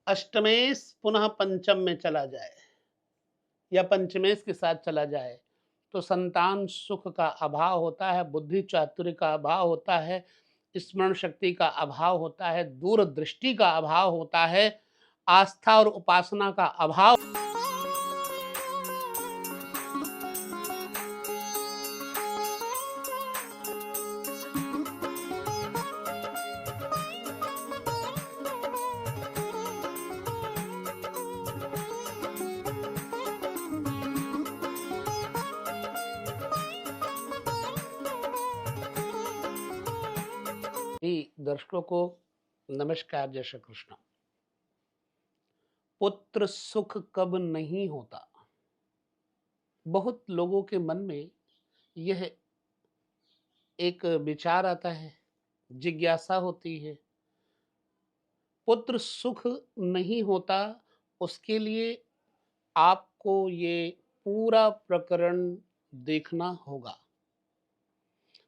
अष्टमेश पुनः पंचम में चला जाए या पंचमेश के साथ चला जाए तो संतान सुख का अभाव होता है, बुद्धि चातुर्य का अभाव होता है, स्मरण शक्ति का अभाव होता है, दूरदृष्टि का अभाव होता है, आस्था और उपासना का अभाव। दर्शकों को नमस्कार, जय श्री कृष्ण। पुत्र सुख कब नहीं होता, बहुत लोगों के मन में यह एक विचार आता है, जिज्ञासा होती है। पुत्र सुख नहीं होता, उसके लिए आपको ये पूरा प्रकरण देखना होगा।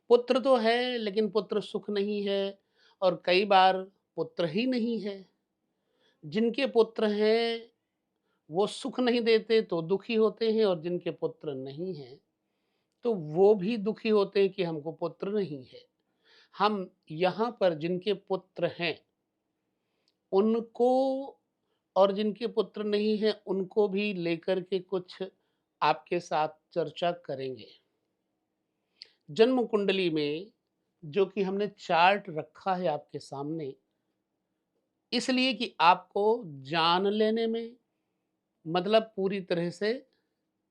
पुत्र तो है लेकिन पुत्र सुख नहीं है, और कई बार पुत्र ही नहीं है। जिनके पुत्र हैं वो सुख नहीं देते तो दुखी होते हैं, और जिनके पुत्र नहीं हैं तो वो भी दुखी होते हैं कि हमको पुत्र नहीं है। हम यहाँ पर जिनके पुत्र हैं उनको, और जिनके पुत्र नहीं हैं उनको भी लेकर के कुछ आपके साथ चर्चा करेंगे। जन्म कुंडली में जो कि हमने चार्ट रखा है आपके सामने, इसलिए कि आपको जान लेने में, मतलब पूरी तरह से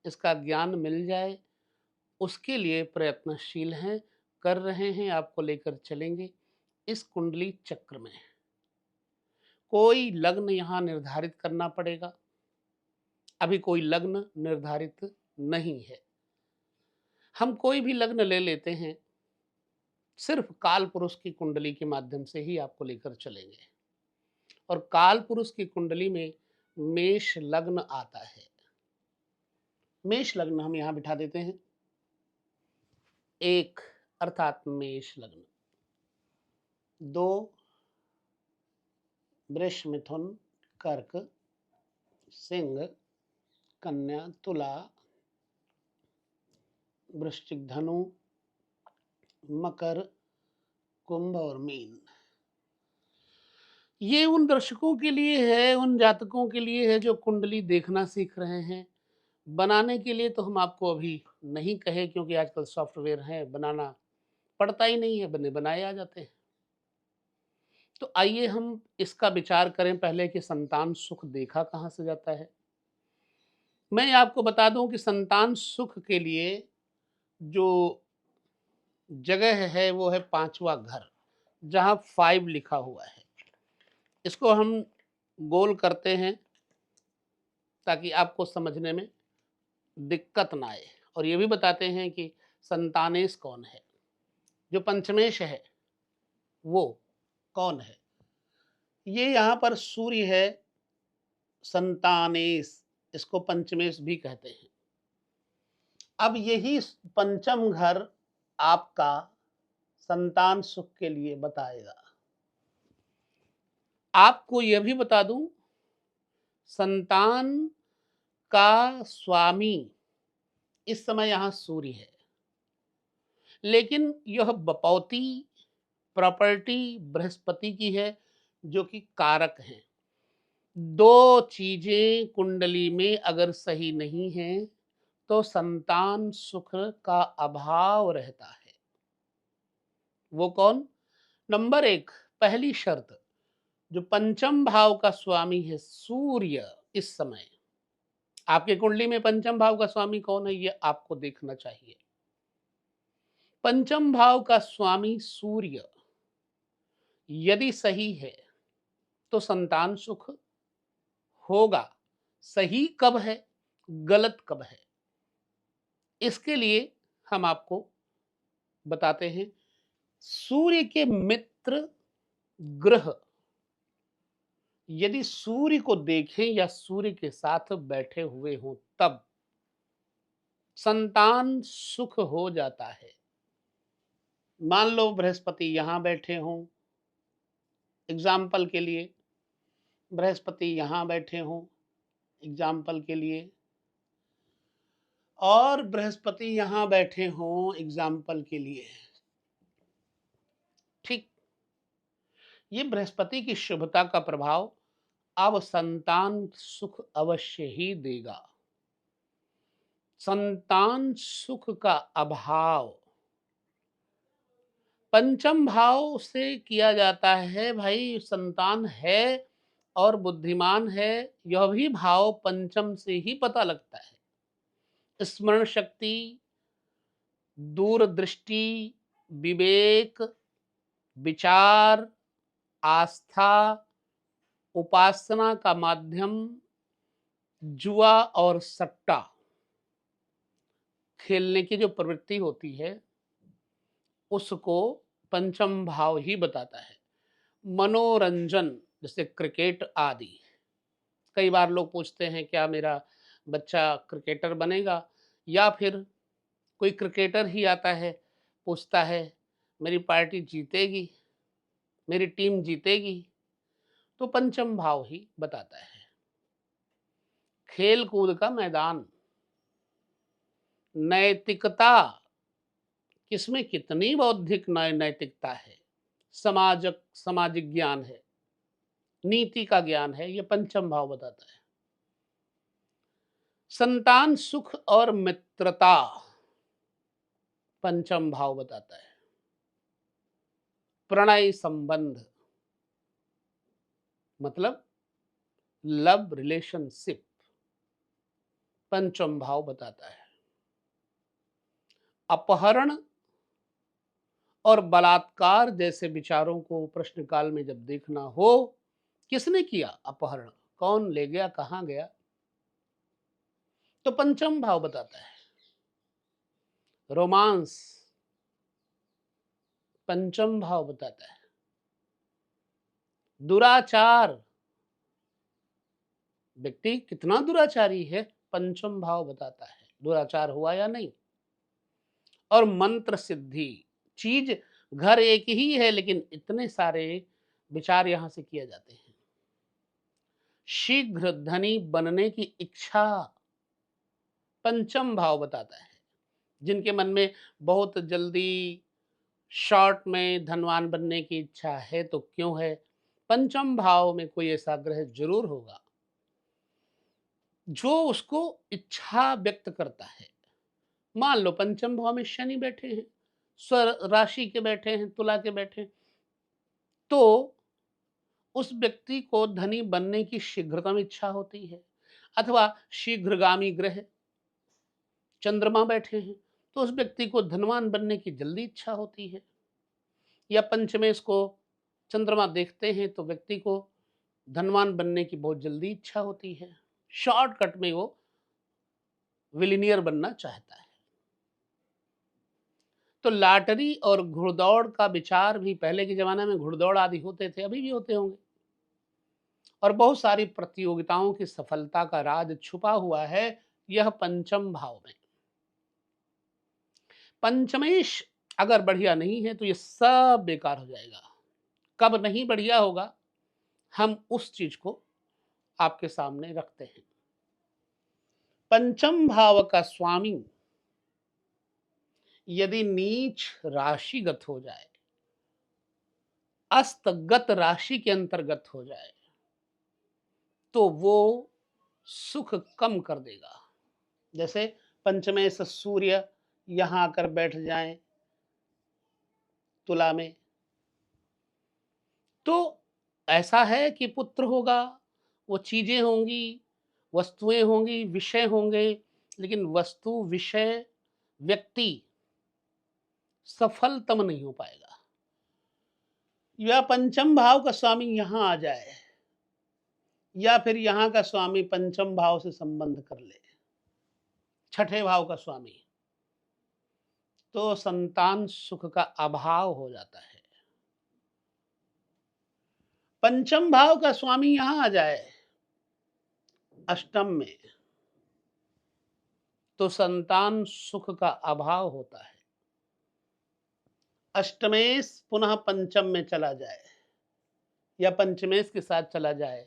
इसका ज्ञान मिल जाए, उसके लिए प्रयत्नशील हैं, कर रहे हैं, आपको लेकर चलेंगे इस कुंडली चक्र में। कोई लग्न यहाँ निर्धारित करना पड़ेगा, अभी कोई लग्न निर्धारित नहीं है। हम कोई भी लग्न ले लेते हैं, सिर्फ काल पुरुष की कुंडली के माध्यम से ही आपको लेकर चलेंगे। और काल पुरुष की कुंडली में मेष लग्न आता है। मेष लग्न हम यहाँ बिठा देते हैं, एक अर्थात मेष लग्न, दो वृष मिथुन कर्क सिंह कन्या तुला वृश्चिक धनु मकर कुंभ और मीन। ये उन दर्शकों के लिए है, उन जातकों के लिए है जो कुंडली देखना सीख रहे हैं। बनाने के लिए तो हम आपको अभी नहीं कहे, क्योंकि आजकल सॉफ्टवेयर है, बनाना पड़ता ही नहीं है, बने बनाए आ जाते हैं। तो आइए हम इसका विचार करें पहले कि संतान सुख देखा कहाँ से जाता है। मैं आपको बता दूं कि संतान सुख के लिए जो जगह है वो है पांचवा घर, जहां 5 लिखा हुआ है। इसको हम गोल करते हैं ताकि आपको समझने में दिक्कत ना आए, और ये भी बताते हैं कि संतानेश कौन है, जो पंचमेश है वो कौन है। ये यहाँ पर सूर्य है, संतानेश, इसको पंचमेश भी कहते हैं। अब यही पंचम घर आपका संतान सुख के लिए बताएगा। आपको यह भी बता दूं, संतान का स्वामी इस समय यहां सूर्य है, लेकिन यह बपौती प्रॉपर्टी बृहस्पति की है, जो कि कारक है। दो चीजें कुंडली में अगर सही नहीं है तो संतान सुख का अभाव रहता है। वो कौन? नंबर एक, पहली शर्त, जो पंचम भाव का स्वामी है सूर्य, इस समय आपके कुंडली में पंचम भाव का स्वामी कौन है ये आपको देखना चाहिए। पंचम भाव का स्वामी सूर्य यदि सही है तो संतान सुख होगा। सही कब है, गलत कब है, इसके लिए हम आपको बताते हैं। सूर्य के मित्र ग्रह यदि सूर्य को देखें या सूर्य के साथ बैठे हुए हों तब संतान सुख हो जाता है। मान लो बृहस्पति यहां बैठे हों, एग्जाम्पल के लिए, बृहस्पति यहाँ बैठे हों एग्जाम्पल के लिए, और बृहस्पति यहाँ बैठे हों एग्जाम्पल के लिए, ठीक, ये बृहस्पति की शुभता का प्रभाव अब संतान सुख अवश्य ही देगा। संतान सुख का अभाव पंचम भाव से किया जाता है। भाई संतान है और बुद्धिमान है, यह भी भाव पंचम से ही पता लगता है। स्मरण शक्ति, दूरदृष्टि, विवेक, विचार, आस्था, उपासना का माध्यम, जुआ और सट्टा खेलने की जो प्रवृत्ति होती है उसको पंचम भाव ही बताता है। मनोरंजन जैसे क्रिकेट आदि, कई बार लोग पूछते हैं क्या मेरा बच्चा क्रिकेटर बनेगा, या फिर कोई क्रिकेटर ही आता है पूछता है मेरी पार्टी जीतेगी, मेरी टीम जीतेगी, तो पंचम भाव ही बताता है। खेल कूद का मैदान, नैतिकता, किसमें कितनी बौद्धिक नैतिकता है, सामाजिक ज्ञान है, नीति का ज्ञान है, ये पंचम भाव बताता है। संतान सुख और मित्रता पंचम भाव बताता है। प्रणय संबंध मतलब लव रिलेशनशिप पंचम भाव बताता है। अपहरण और बलात्कार जैसे विचारों को प्रश्न काल में जब देखना हो, किसने किया अपहरण, कौन ले गया, कहां गया, तो पंचम भाव बताता है। रोमांस पंचम भाव बताता है। दुराचार, व्यक्ति कितना दुराचारी है, पंचम भाव बताता है दुराचार हुआ या नहीं। और मंत्र सिद्धि, चीज घर एक ही है लेकिन इतने सारे विचार यहां से किए जाते हैं। शीघ्र धनी बनने की इच्छा पंचम भाव बताता है। जिनके मन में बहुत जल्दी शॉर्ट में धनवान बनने की इच्छा है तो क्यों है, पंचम भाव में कोई ऐसा ग्रह जरूर होगा जो उसको इच्छा व्यक्त करता है। मान लो पंचम भाव में शनि बैठे हैं, स्वर राशि के बैठे हैं, तुला के बैठे हैं, तो उस व्यक्ति को धनी बनने की शीघ्रतम इच्छा होती है। अथवा शीघ्रगामी ग्रह चंद्रमा बैठे हैं तो उस व्यक्ति को धनवान बनने की जल्दी इच्छा होती है। या पंचमेश को चंद्रमा देखते हैं तो व्यक्ति को धनवान बनने की बहुत जल्दी इच्छा होती है। शॉर्टकट में वो विलिनियर बनना चाहता है। तो लॉटरी और घुड़दौड़ का विचार भी, पहले के जमाने में घुड़दौड़ आदि होते थे, अभी भी होते होंगे, और बहुत सारी प्रतियोगिताओं की सफलता का राज छुपा हुआ है यह पंचम भाव में। पंचमेश अगर बढ़िया नहीं है तो ये सब बेकार हो जाएगा। कब नहीं बढ़िया होगा हम उस चीज को आपके सामने रखते हैं। पंचम भाव का स्वामी यदि नीच राशिगत हो जाए, अस्तगत राशि के अंतर्गत हो जाए, तो वो सुख कम कर देगा। जैसे पंचमेश सूर्य यहां आकर बैठ जाए तुला में, तो ऐसा है कि पुत्र होगा, वो चीजें होंगी, वस्तुएं होंगी, विषय होंगे, लेकिन वस्तु, विषय, व्यक्ति सफलतम नहीं हो पाएगा। या पंचम भाव का स्वामी यहां आ जाए, या फिर यहां का स्वामी पंचम भाव से संबंध कर ले, छठे भाव का स्वामी, तो संतान सुख का अभाव हो जाता है। पंचम भाव का स्वामी यहां आ जाए अष्टम में, तो संतान सुख का अभाव होता है। अष्टमेश पुनः पंचम में चला जाए या पंचमेश के साथ चला जाए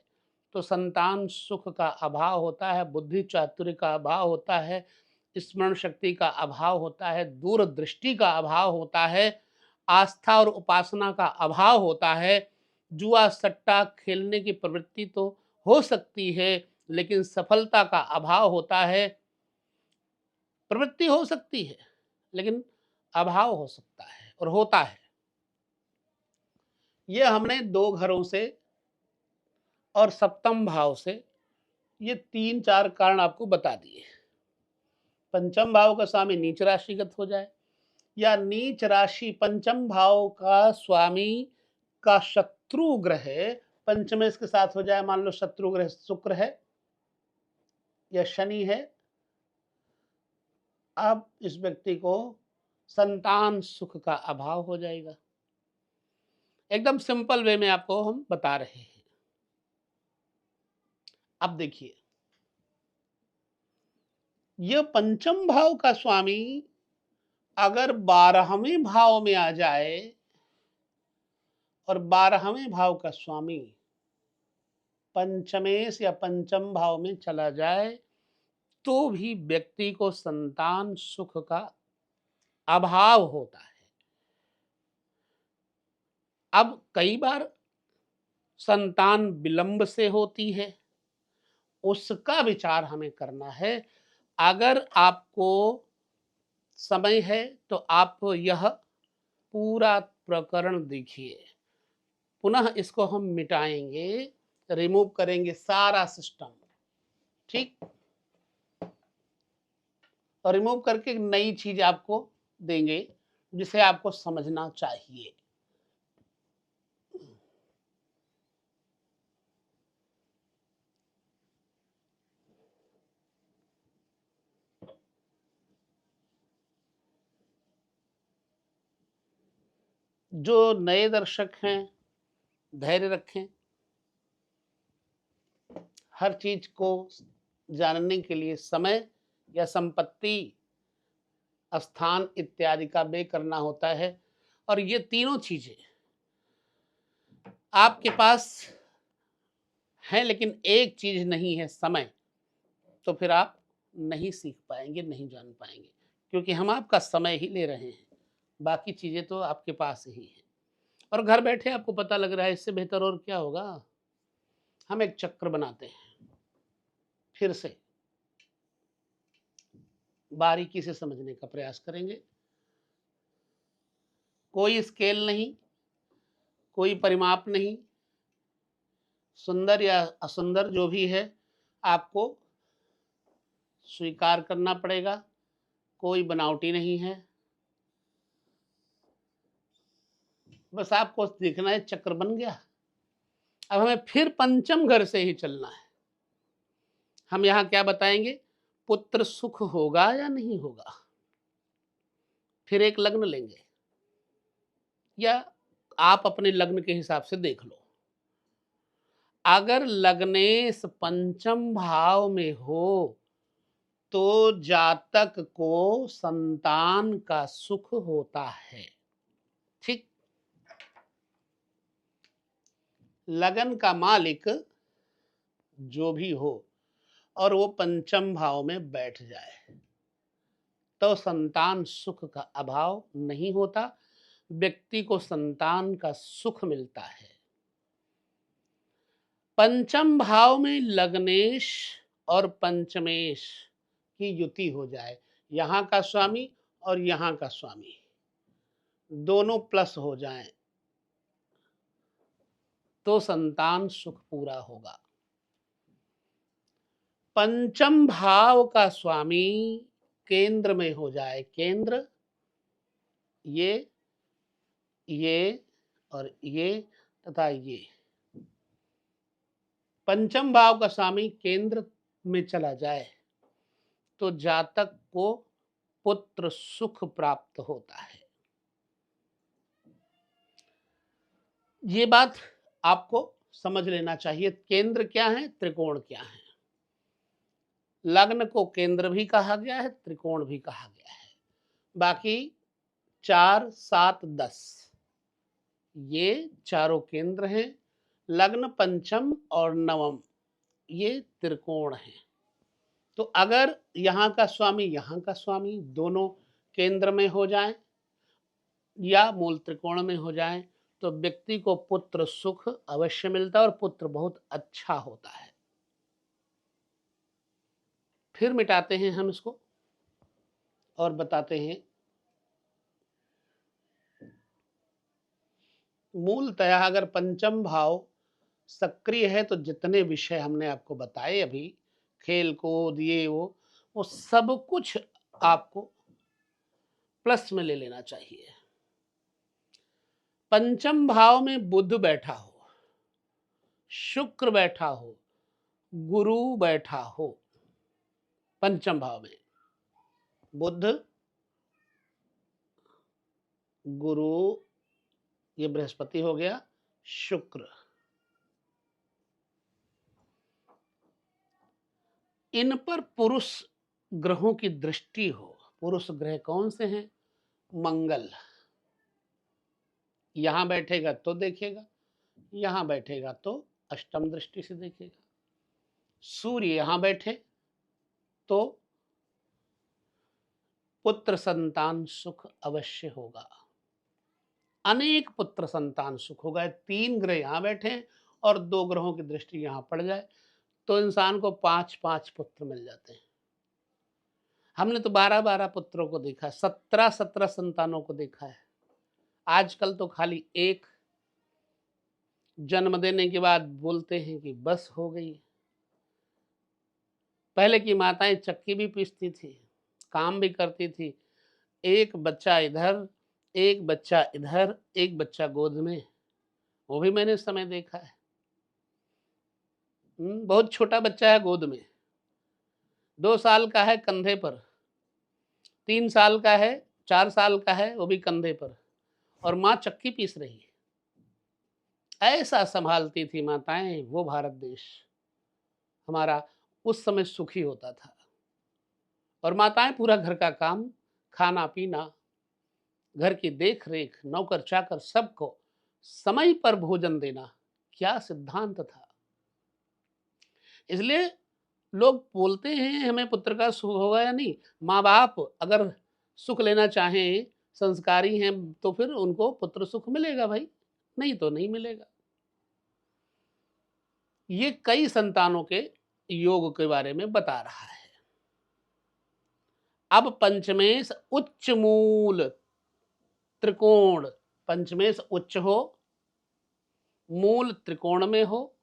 तो संतान सुख का अभाव होता है, बुद्धि चातुर्य का अभाव होता है, स्मरण शक्ति का अभाव होता है, दूरदृष्टि का अभाव होता है, आस्था और उपासना का अभाव होता है। जुआ सट्टा खेलने की प्रवृत्ति तो हो सकती है, लेकिन सफलता का अभाव होता है। प्रवृत्ति हो सकती है, लेकिन अभाव हो सकता है और होता है। ये हमने 2 घरों से और सप्तम भाव से ये 3-4 कारण आपको बता दिए। पंचम भाव का स्वामी नीच राशिगत हो जाए, या नीच राशि पंचम भाव का स्वामी का शत्रु ग्रह पंचमेश के साथ हो जाए। मान लो शत्रु ग्रह शुक्र है या शनि है, अब इस व्यक्ति को संतान सुख का अभाव हो जाएगा। एकदम सिंपल वे में आपको हम बता रहे हैं। अब देखिए, यह पंचम भाव का स्वामी अगर 12वें भाव में आ जाए और 12वें भाव का स्वामी पंचमेश या पंचम भाव में चला जाए, तो भी व्यक्ति को संतान सुख का अभाव होता है। अब कई बार संतान विलंब से होती है, उसका विचार हमें करना है। अगर आपको समय है तो आप यह पूरा प्रकरण देखिए। पुनः इसको हम मिटाएंगे, रिमूव करेंगे सारा सिस्टम, ठीक, और रिमूव करके एक नई चीज आपको देंगे जिसे आपको समझना चाहिए। जो नए दर्शक हैं, धैर्य रखें। हर चीज को जानने के लिए समय या संपत्ति, स्थान इत्यादि का व्यय करना होता है, और ये तीनों चीजें आपके पास हैं, लेकिन एक चीज नहीं है, समय। तो फिर आप नहीं सीख पाएंगे, नहीं जान पाएंगे, क्योंकि हम आपका समय ही ले रहे हैं। बाकी चीजें तो आपके पास ही हैं, और घर बैठे आपको पता लग रहा है। इससे बेहतर और क्या होगा। हम एक चक्र बनाते हैं, फिर से बारीकी से समझने का प्रयास करेंगे। कोई स्केल नहीं, कोई परिमाप नहीं, सुंदर या असुंदर जो भी है आपको स्वीकार करना पड़ेगा। कोई बनावटी नहीं है, बस आपको देखना है चक्र बन गया। अब हमें फिर पंचम घर से ही चलना है। हम यहां क्या बताएंगे, पुत्र सुख होगा या नहीं होगा। फिर एक लग्न लेंगे, या आप अपने लग्न के हिसाब से देख लो। अगर लग्नेश पंचम भाव में हो तो जातक को संतान का सुख होता है, ठीक। लगन का मालिक जो भी हो और वो पंचम भाव में बैठ जाए, तो संतान सुख का अभाव नहीं होता, व्यक्ति को संतान का सुख मिलता है। पंचम भाव में लग्नेश और पंचमेश की युति हो जाए, यहां का स्वामी और यहां का स्वामी दोनों प्लस हो जाएं, तो संतान सुख पूरा होगा। पंचम भाव का स्वामी केंद्र में हो जाए, केंद्र ये और ये तथा ये, पंचम भाव का स्वामी केंद्र में चला जाए तो जातक को पुत्र सुख प्राप्त होता है। ये बात आपको समझ लेना चाहिए। केंद्र क्या है, त्रिकोण क्या है। लग्न को केंद्र भी कहा गया है, त्रिकोण भी कहा गया है। बाकी 4, 7, 10 ये चारों केंद्र हैं। लग्न पंचम और नवम ये त्रिकोण है। तो अगर यहाँ का स्वामी यहाँ का स्वामी दोनों केंद्र में हो जाए या मूल त्रिकोण में हो जाए तो व्यक्ति को पुत्र सुख अवश्य मिलता है और पुत्र बहुत अच्छा होता है। फिर मिटाते हैं हम इसको और बताते हैं मूलतः अगर पंचम भाव सक्रिय है तो जितने विषय हमने आपको बताए अभी, खेल कूद ये वो सब कुछ आपको प्लस में ले लेना चाहिए। पंचम भाव में बुध बैठा हो, शुक्र बैठा हो, गुरु बैठा हो, पंचम भाव में बुध, गुरु, ये बृहस्पति हो गया, शुक्र, इन पर पुरुष ग्रहों की दृष्टि हो। पुरुष ग्रह कौन से हैं? मंगल, यहां बैठेगा तो देखेगा, यहां बैठेगा तो अष्टम दृष्टि से देखेगा। सूर्य यहां बैठे तो पुत्र संतान सुख अवश्य होगा, अनेक पुत्र संतान सुख होगा। 3 ग्रह यहां बैठे और 2 ग्रहों की दृष्टि यहां पड़ जाए तो इंसान को 5-5 पुत्र मिल जाते हैं। हमने तो 12-12 पुत्रों को देखा, 17-17 संतानों को देखा है। आजकल तो खाली एक जन्म देने के बाद बोलते हैं कि बस हो गई। पहले की माताएं चक्की भी पीसती थी, काम भी करती थी, एक बच्चा इधर, एक बच्चा इधर, एक बच्चा गोद में, वो भी मैंने समय देखा है। बहुत छोटा बच्चा है गोद में, 2 साल का है कंधे पर, 3 साल का है, 4 साल का है वो भी कंधे पर, और माँ चक्की पीस रही है। ऐसा संभालती थी माताएं वो भारत देश हमारा, उस समय सुखी होता था। और माताएं पूरा घर का काम, खाना पीना, घर की देख रेख, नौकर चाकर सबको समय पर भोजन देना, क्या सिद्धांत था। इसलिए लोग बोलते हैं हमें पुत्र का सुख होगा या नहीं। माँ बाप अगर सुख लेना चाहें, संस्कारी हैं, तो फिर उनको पुत्र सुख मिलेगा भाई, नहीं तो नहीं मिलेगा। ये कई संतानों के योग के बारे में बता रहा है। अब पंचमेश उच्च मूल त्रिकोण, पंचमेश उच्च हो, मूल त्रिकोण में हो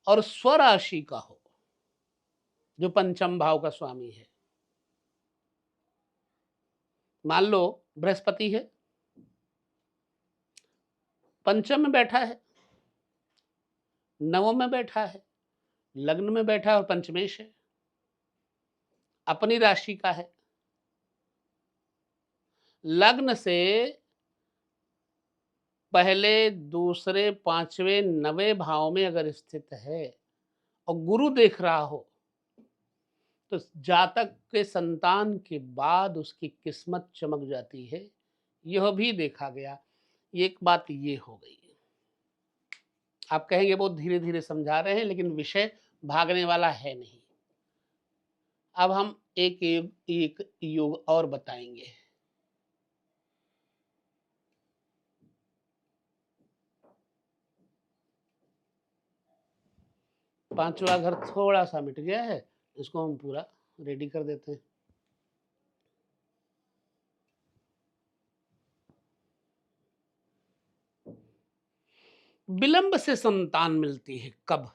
और स्वराशि का हो, जो पंचम भाव का स्वामी है। मान लो बृहस्पति है, पंचम में बैठा है, नवम में बैठा है, लग्न में बैठा है और पंचमेश है, अपनी राशि का है। लग्न से पहले, दूसरे, पांचवें, 9वें भाव में अगर स्थित है और गुरु देख रहा हो तो जातक के संतान के बाद उसकी किस्मत चमक जाती है। यह भी देखा गया। एक बात ये हो गई। आप कहेंगे बहुत धीरे धीरे समझा रहे हैं, लेकिन विषय भागने वाला है नहीं। अब हम एक योग और बताएंगे। पांचवा घर थोड़ा सा मिट गया है, इसको हम पूरा रेडी कर देते हैं। विलंब से संतान मिलती है कब?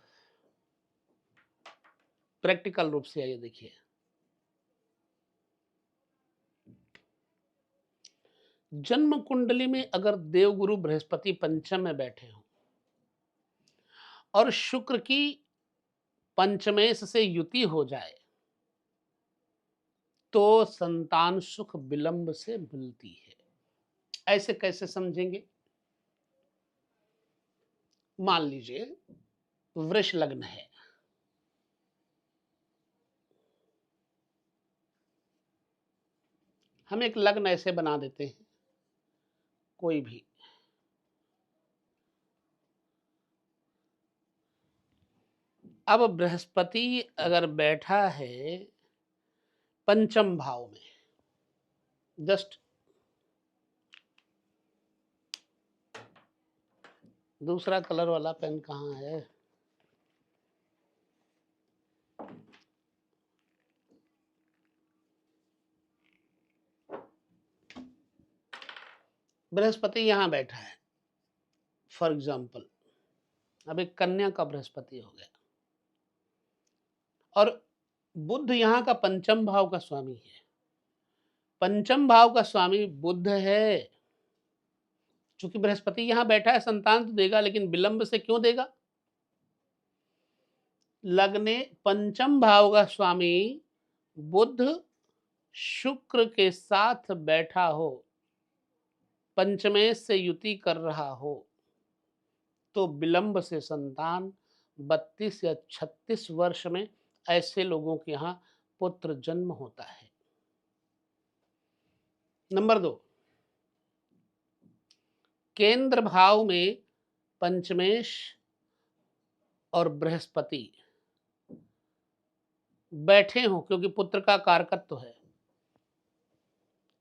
प्रैक्टिकल रूप से आइए देखिए। जन्म कुंडली में अगर देवगुरु बृहस्पति पंचम में बैठे हो और शुक्र की पंचमेश से युति हो जाए तो संतान सुख विलंब से मिलती है। ऐसे कैसे समझेंगे? मान लीजिए वृष लग्न है, हम एक लग्न ऐसे बना देते हैं, कोई भी अब बृहस्पति अगर बैठा है पंचम भाव में, जस्ट दूसरा कलर वाला पेन कहाँ है? बृहस्पति यहां बैठा है फॉर एग्जाम्पल, अब एक कन्या का बृहस्पति हो गया, और बुध यहाँ का पंचम भाव का स्वामी है। पंचम भाव का स्वामी बुध है। चूंकि बृहस्पति यहां बैठा है, संतान तो देगा, लेकिन विलंब से क्यों देगा? लगने पंचम भाव का स्वामी बुध शुक्र के साथ बैठा हो, पंचमेश से युति कर रहा हो, तो विलंब से संतान 32 या 36 वर्ष में ऐसे लोगों के यहां पुत्र जन्म होता है। नंबर 2, केंद्र भाव में पंचमेश और बृहस्पति बैठे हों, क्योंकि पुत्र का कारकत्व है,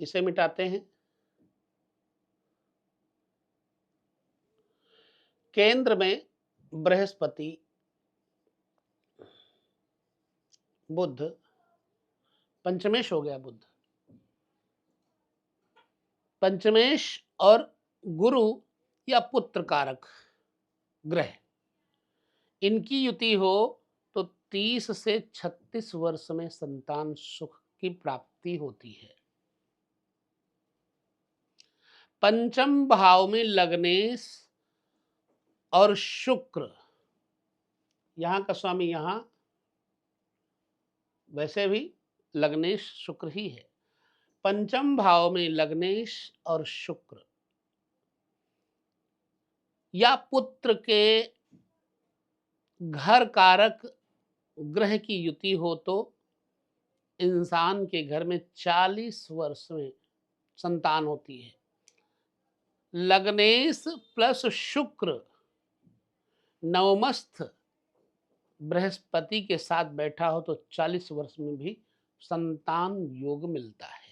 इसे मिटाते हैं। केंद्र में बृहस्पति, बुध, पंचमेश हो गया बुध, पंचमेश और गुरु या पुत्र कारक ग्रह, इनकी युति हो तो 30 से 36 वर्ष में संतान सुख की प्राप्ति होती है। पंचम भाव में लग्नेश और शुक्र, यहां का स्वामी यहां वैसे भी लग्नेश शुक्र ही है। पंचम भाव में लग्नेश और शुक्र या पुत्र के घर कारक ग्रह की युति हो तो इंसान के घर में 40 वर्ष में संतान होती है। लग्नेश प्लस शुक्र नवमस्थ बृहस्पति के साथ बैठा हो तो 40 वर्ष में भी संतान योग मिलता है।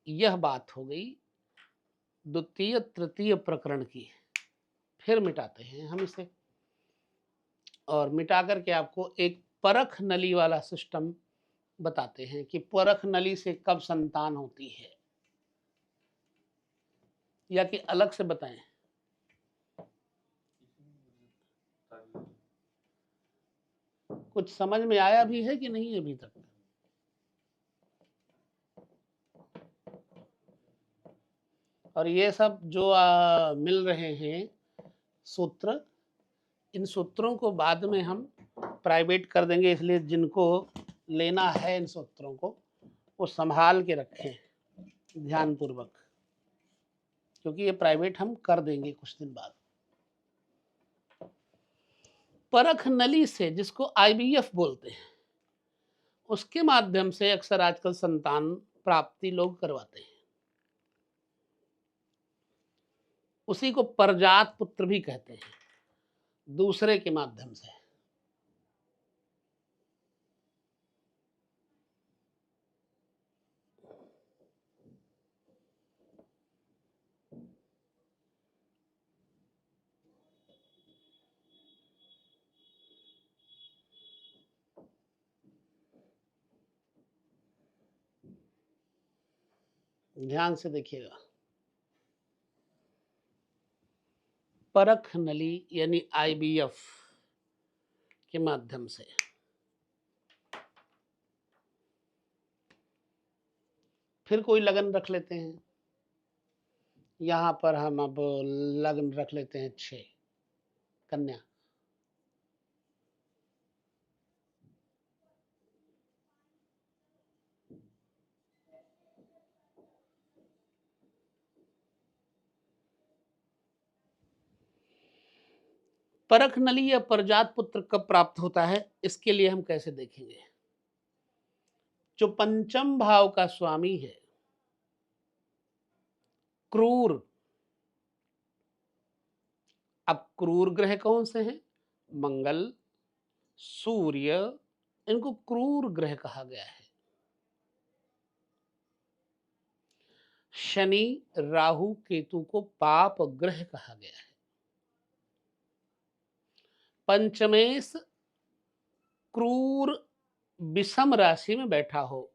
यह बात हो गई द्वितीय तृतीय प्रकरण की। फिर मिटाते हैं हम इसे, और मिटा करके आपको एक परख नली वाला सिस्टम बताते हैं कि परख नली से कब संतान होती है, या कि अलग से बताएं। कुछ समझ में आया भी है कि नहीं अभी तक? और ये सब जो मिल रहे हैं सूत्र, इन सूत्रों को बाद में हम प्राइवेट कर देंगे, इसलिए जिनको लेना है इन सूत्रों को वो संभाल के रखें ध्यानपूर्वक, क्योंकि ये प्राइवेट हम कर देंगे कुछ दिन बाद। परख नली से, जिसको IVF बोलते हैं, उसके माध्यम से अक्सर आजकल संतान प्राप्ति लोग करवाते हैं। उसी को परजात पुत्र भी कहते हैं, दूसरे के माध्यम से। ध्यान से देखिएगा, परख नली यानी IVF के माध्यम से। फिर कोई लगन रख लेते हैं, यहां पर हम अब लगन रख लेते हैं 6, कन्या। परख नली या परजात पुत्र कब प्राप्त होता है, इसके लिए हम कैसे देखेंगे? जो पंचम भाव का स्वामी है क्रूर, अब क्रूर ग्रह कौन से हैं? मंगल, सूर्य, इनको क्रूर ग्रह कहा गया है। शनि, राहु, केतु को पाप ग्रह कहा गया है। पंचमेश क्रूर विषम राशि में बैठा हो,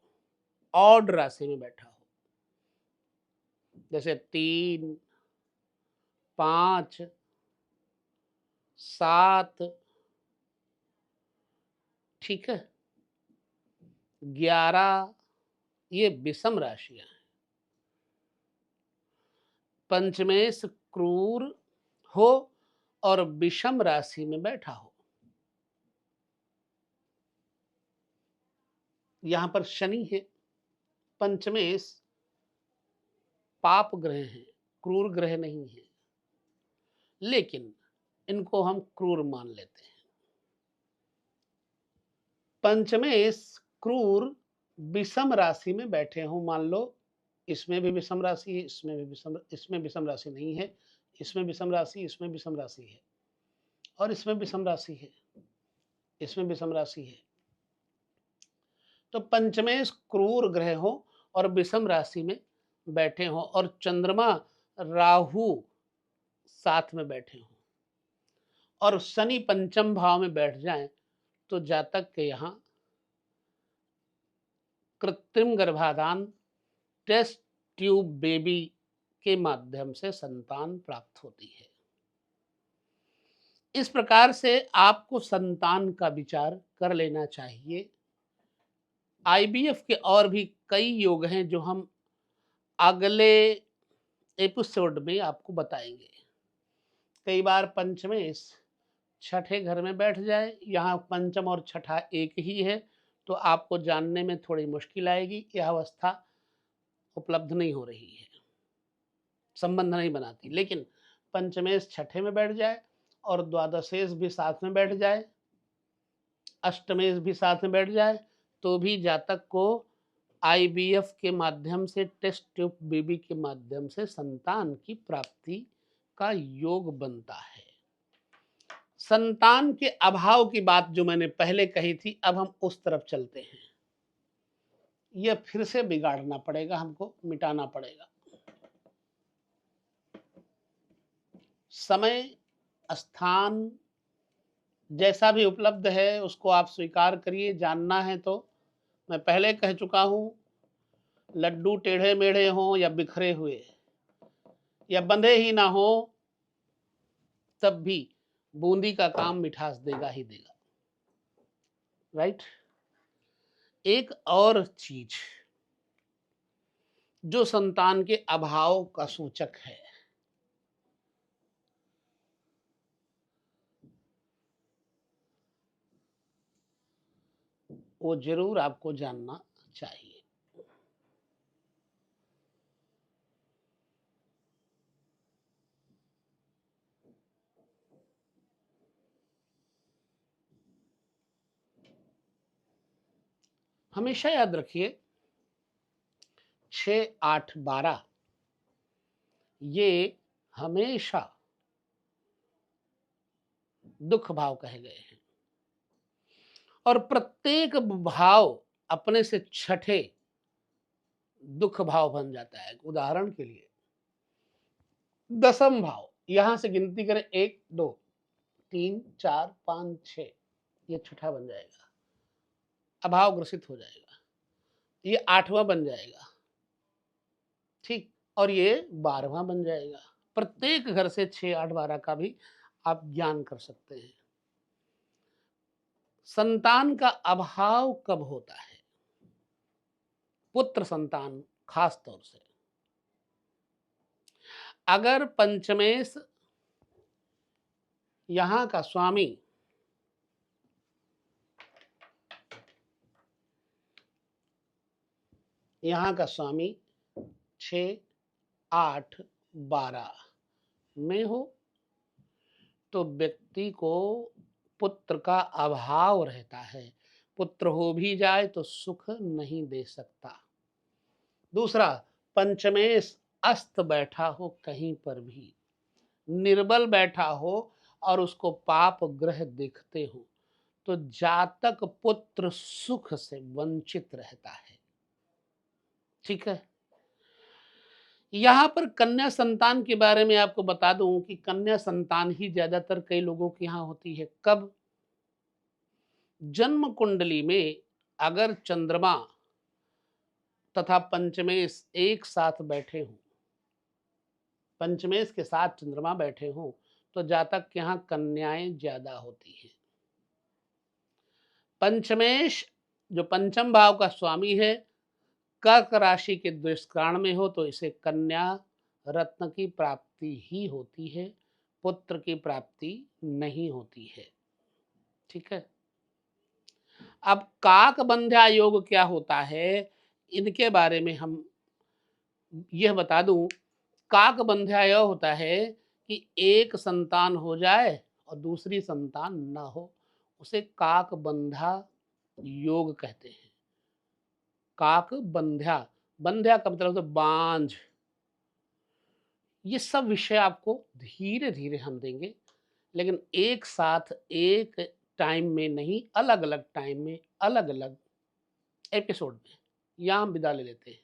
ऑड राशि में बैठा हो, जैसे 3, 5, 7, ठीक है, 11, ये विषम राशियां हैं। पंचमेश क्रूर हो और विषम राशि में बैठा हो। यहां पर शनि है, पंचमेश पाप ग्रह है, क्रूर ग्रह नहीं है, लेकिन इनको हम क्रूर मान लेते हैं। पंचमेश क्रूर विषम राशि में बैठे हो, मान लो इसमें भी विषम राशि है, इसमें भी इसमें विषम राशि नहीं है, इसमें विषम राशि, इसमें विषम राशि है, और इसमें विषम राशि है, इसमें विषम राशि है। तो पंचमेश क्रूर ग्रह हो और विषम राशि में बैठे हो, और चंद्रमा राहु साथ में बैठे हो, और शनि पंचम भाव में बैठ जाएं, तो जातक के यहाँ कृत्रिम गर्भाधान, टेस्ट ट्यूब बेबी के माध्यम से संतान प्राप्त होती है। इस प्रकार से आपको संतान का विचार कर लेना चाहिए। आईवीएफ के और भी कई योग हैं जो हम अगले एपिसोड में आपको बताएंगे। कई बार पंचमेश छठे घर में बैठ जाए, यहाँ पंचम और छठा एक ही है, तो आपको जानने में थोड़ी मुश्किल आएगी। यह अवस्था उपलब्ध नहीं हो रही है, संबंध नहीं बनाती। लेकिन पंचमेश छठे में बैठ जाए और द्वादशेश भी साथ में बैठ जाए, अष्टमेश भी साथ में बैठ जाए, तो भी जातक को आईवीएफ के माध्यम से, टेस्ट ट्यूब बेबी के माध्यम से संतान की प्राप्ति का योग बनता है। संतान के अभाव की बात जो मैंने पहले कही थी, अब हम उस तरफ चलते हैं। यह फिर से बिगाड़ना पड़ेगा, हमको मिटाना पड़ेगा। समय स्थान जैसा भी उपलब्ध है उसको आप स्वीकार करिए। जानना है तो मैं पहले कह चुका हूं, लड्डू टेढ़े मेढ़े हों या बिखरे हुए या बंधे ही ना हो, तब भी बूंदी का काम मिठास देगा ही देगा। राइट। एक और चीज जो संतान के अभाव का सूचक है, वो जरूर आपको जानना चाहिए। हमेशा याद रखिए, 6, 8, 12 ये हमेशा दुख भाव कहे गए हैं, और प्रत्येक भाव अपने से छठे दुख भाव बन जाता है। उदाहरण के लिए दसम भाव, यहां से गिनती करें 1, 2, 3, 4, 5, 6, ये छठा बन जाएगा, अभाव ग्रसित हो जाएगा। ये 8वां बन जाएगा, ठीक, और ये 12वां बन जाएगा। प्रत्येक घर से 6, 8, 12 का भी आप ज्ञान कर सकते हैं। संतान का अभाव कब होता है? पुत्र संतान खास तौर से, अगर पंचमेश यहां का स्वामी यहां का स्वामी 6, 8, 12 में हो, तो व्यक्ति को पुत्र का अभाव रहता है। पुत्र हो भी जाए तो सुख नहीं दे सकता। दूसरा, पंचमेश अस्त बैठा हो कहीं पर भी, निर्बल बैठा हो और उसको पाप ग्रह देखते हो, तो जातक पुत्र सुख से वंचित रहता है। ठीक है। यहाँ पर कन्या संतान के बारे में आपको बता दूं कि कन्या संतान ही ज्यादातर कई लोगों के यहाँ होती है। कब? जन्म कुंडली में अगर चंद्रमा तथा पंचमेश एक साथ बैठे हों, पंचमेश के साथ चंद्रमा बैठे हों, तो जातक के यहाँ कन्याएं ज्यादा होती हैं। पंचमेश जो पंचम भाव का स्वामी है, कर्क राशि के दुष्कर्ण में हो तो इसे कन्या रत्न की प्राप्ति ही होती है, पुत्र की प्राप्ति नहीं होती है। ठीक है। अब काक बंध्या योग क्या होता है, इनके बारे में हम यह बता दूं। काक बंध्या यह होता है कि एक संतान हो जाए और दूसरी संतान ना हो, उसे काक बंधा योग कहते हैं। काक बंध्या, बंध्या का मतलब तो बांझ। ये सब विषय आपको धीरे धीरे हम देंगे, लेकिन एक साथ एक टाइम में नहीं, अलग अलग टाइम में अलग अलग एपिसोड में। यहाँ हम विदा ले लेते हैं।